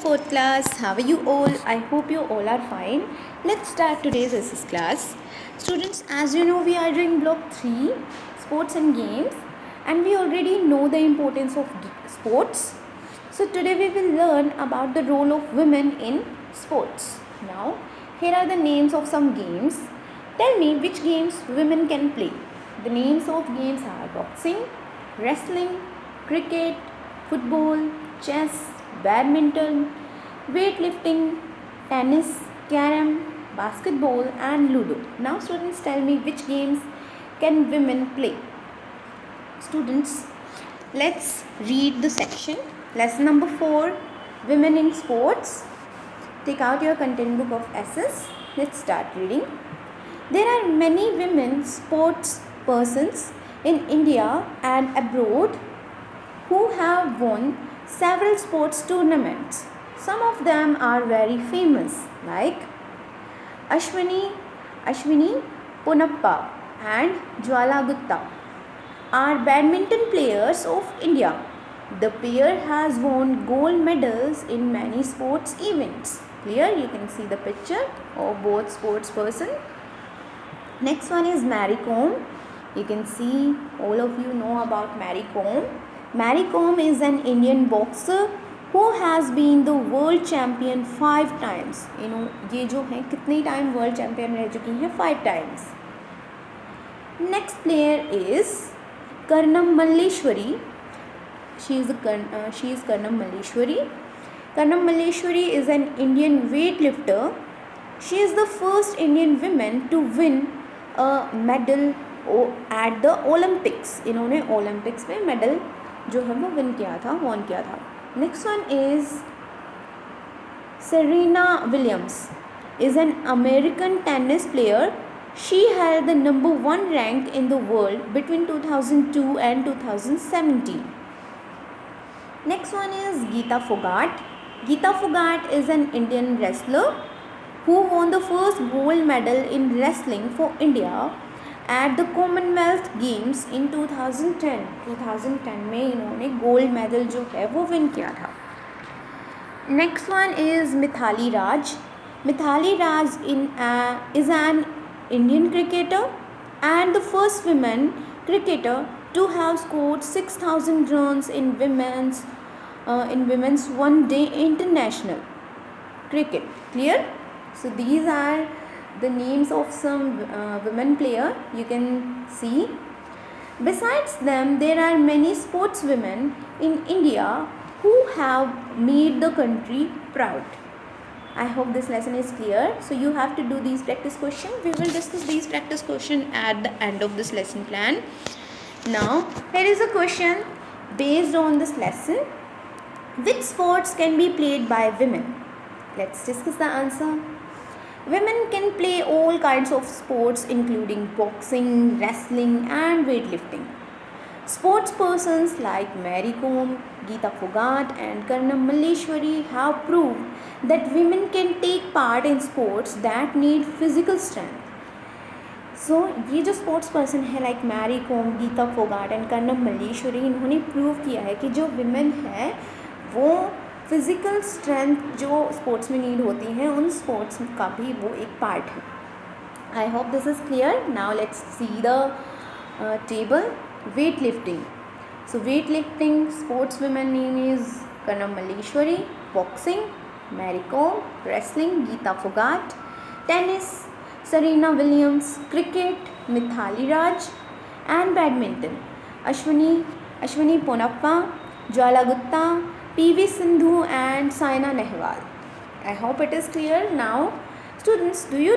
fourth class. How are you all? I hope you all are fine. Let's start today's SS class. Students, as you know, we are doing block 3, sports and games, and we already know the importance of sports. So today we will learn about the role of women in sports. Now, here are the names of some games. Tell me which games women can play. The names of games are boxing, wrestling, cricket, football, chess, badminton, weightlifting, tennis, carom, basketball and ludo. Now students, tell me which games can women play. Students, let's read the section. Lesson number 4, Women in Sports. Take out your content book of SS. Let's start reading. There are many women sports persons in India and abroad who have won several sports tournaments. Some of them are very famous, like Ashwini Ponappa and Jwala Gupta are badminton players of India. The pair has won gold medals in many sports events. Here you can see the picture of both sports person. Next one is Mary Kom. You can see, all of you know about Mary Kom. Mary Kom is an Indian boxer who has been the world champion 5 times. You know, ये जो है कितनी time world champion रह चुकी हैं? 5 times. Next player is Karnam Malleshwari. She is Karnam Malleshwari. Karnam Malleshwari is an Indian weightlifter. She is the first Indian woman to win a medal at the Olympics. इन्होंने Olympics में medal जो है वो win किया था. Next one is Serena Williams is an American tennis player. She held the number 1 rank in the world between 2002 and 2017. Next one is Geeta Fogart. Geeta Fogart is an Indian wrestler who won the first gold medal in wrestling for India at the Commonwealth Games in 2010. 2010 में इन्होंने gold medal जो है वो win किया था. Next one is Mithali Raj. Mithali Raj is an Indian cricketer and the first woman cricketer to have scored 6,000 runs in women's one-day international cricket. Clear? So these are the names of some women player you can see. Besides them, there are many sportswomen in India who have made the country proud. I hope this lesson is clear. So you have to do these practice questions. We will discuss these practice questions at the end of this lesson plan. Now, here is a question based on this lesson. Which sports can be played by women? Let's discuss the answer. Women can play all kinds of sports including boxing, wrestling and weightlifting. Sports persons like Mary Kom, Geeta Fogart and Karnam Malleshwari have proved that women can take part in sports that need physical strength. So ये जो sports person है like Mary Kom, Geeta Phogat and Karnam Malleswari, इन्होंने prove किया है कि जो women है वो फिज़िकल स्ट्रेंथ जो स्पोर्ट्स में नीड होती हैं उन स्पोर्ट्स का भी वो एक पार्ट है. I hope this is clear. Now let's see the table. Weight lifting. So weight lifting sports women name is Karnam Malleswari. Boxing Mary Kom. Wrestling Geeta Phogat. Tennis Serena Williams. Cricket Mithali Raj and badminton Ashwini Ponappa, Jwala Gupta, PV Sindhu and Saina Nehwal. I hope it is clear. Now students, do you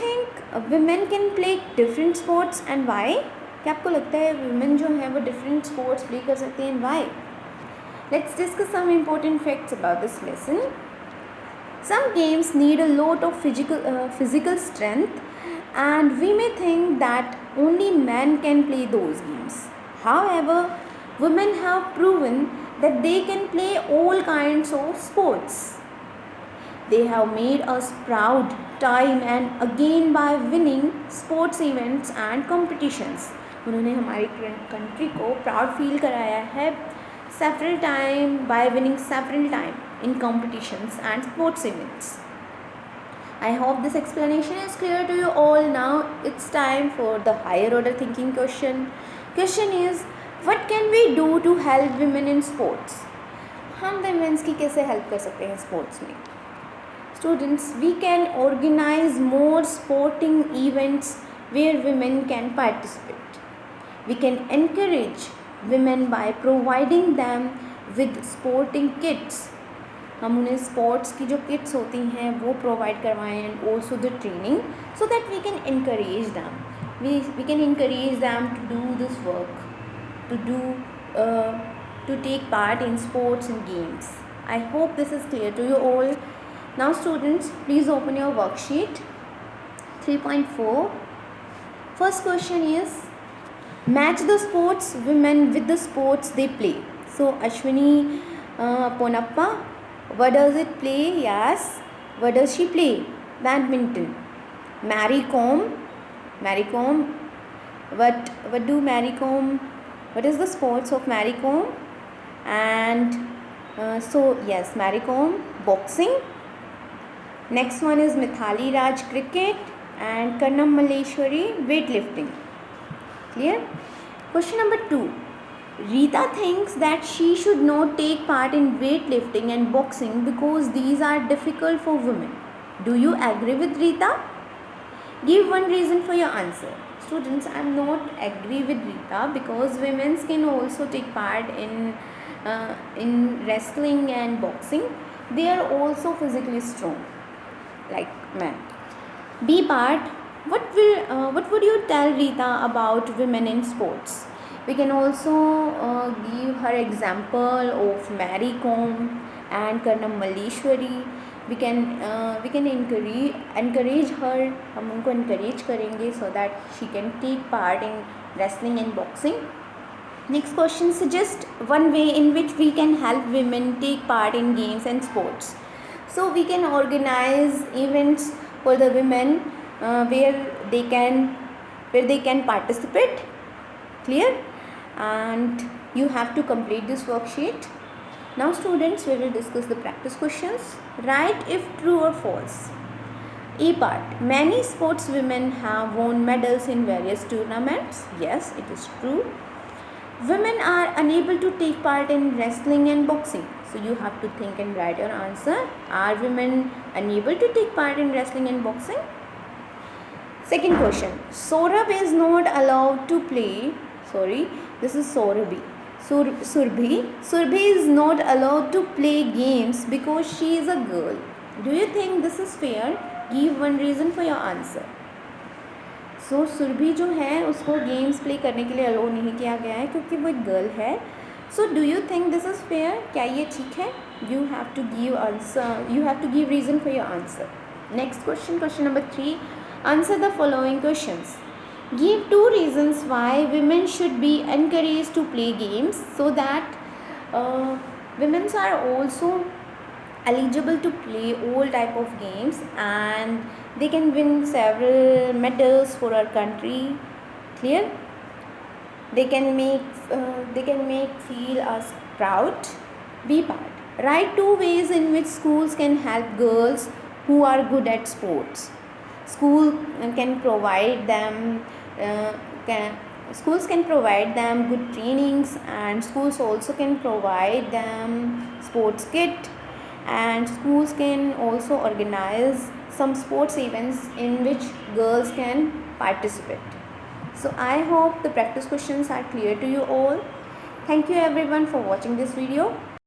think women can play different sports and why? क्या आपको लगता है women जो है वो different sports play कर सकती हैं and why? Let's discuss some important facts about this lesson. Some games need a lot of physical strength and we may think that only men can play those games. However, women have proven that they can play all kinds of sports. They have made us proud time and again by winning sports events and competitions. उन्होंने हमारी country को proud feel कराया है several time by winning several time in competitions and sports events. I hope this explanation is clear to you all. Now it's time for the higher order thinking question. Question is, what can we do to help women in sports? हम women's की कैसे help कर सकते हैं sports में? Students, we can organize more sporting events where women can participate. We can encourage women by providing them with sporting kits. हम उन्हें sports की जो किट्स होती हैं वो प्रोवाइड करवाएं and also the training so that we can encourage them we can encourage them to do this work to take part in sports and games. I hope this is clear to you all. Now students, please open your worksheet 3.4. First question is, match the sports women with the sports they play. So Ashwini Ponappa, what does it play? Yes. What does she play? Badminton. Mary Kom. What do Mary Kom? What is the sports of Mary Kom? And so yes, Mary Kom, boxing. Next one is Mithali Raj, cricket, and Karnam Malleshwari, weightlifting. Clear? Question number 2. Rita thinks that she should not take part in weightlifting and boxing because these are difficult for women. Do you agree with Rita? Give one reason for your answer. Students, I am not agree with Rita because women can also take part in wrestling and boxing. They are also physically strong like men. B part. What would you tell Rita about women in sports? We can also give her example of Mary Kom and Karnam Malleshwari. We can encourage her. हम उनको encourage करेंगे so that she can take part in wrestling and boxing. Next question, suggest one way in which we can help women take part in games and sports. So we can organize events for the women where they can participate. Clear? And you have to complete this worksheet. Now students, we will discuss the practice questions. Write if true or false. A part, many sports women have won medals in various tournaments. Yes, it is true. Women are unable to take part in wrestling and boxing. So you have to think and write your answer. Are women unable to take part in wrestling and boxing? Second question, Saurabh is not allowed to play. This is Saurabhi. Surbhi is not allowed to play games because she is a girl. Do you think this is fair? Give one reason for your answer. So Surbhi जो है उसको games play करने के लिए allow नहीं किया गया है क्योंकि वो एक गर्ल है. So do you think this is fair? क्या ये ठीक है? You have to give answer. You have to give reason for your answer. Next question, question number 3. Answer the following questions. Give 2 reasons why women should be encouraged to play games so that women are also eligible to play all type of games and they can win several medals for our country. Clear? They can make feel us proud. B part. Write 2 ways in which schools can help girls who are good at sports. School can provide them schools can provide them good trainings, and schools also can provide them sports kit, and schools can also organize some sports events in which girls can participate. So I hope the practice questions are clear to you all. Thank you everyone for watching this video.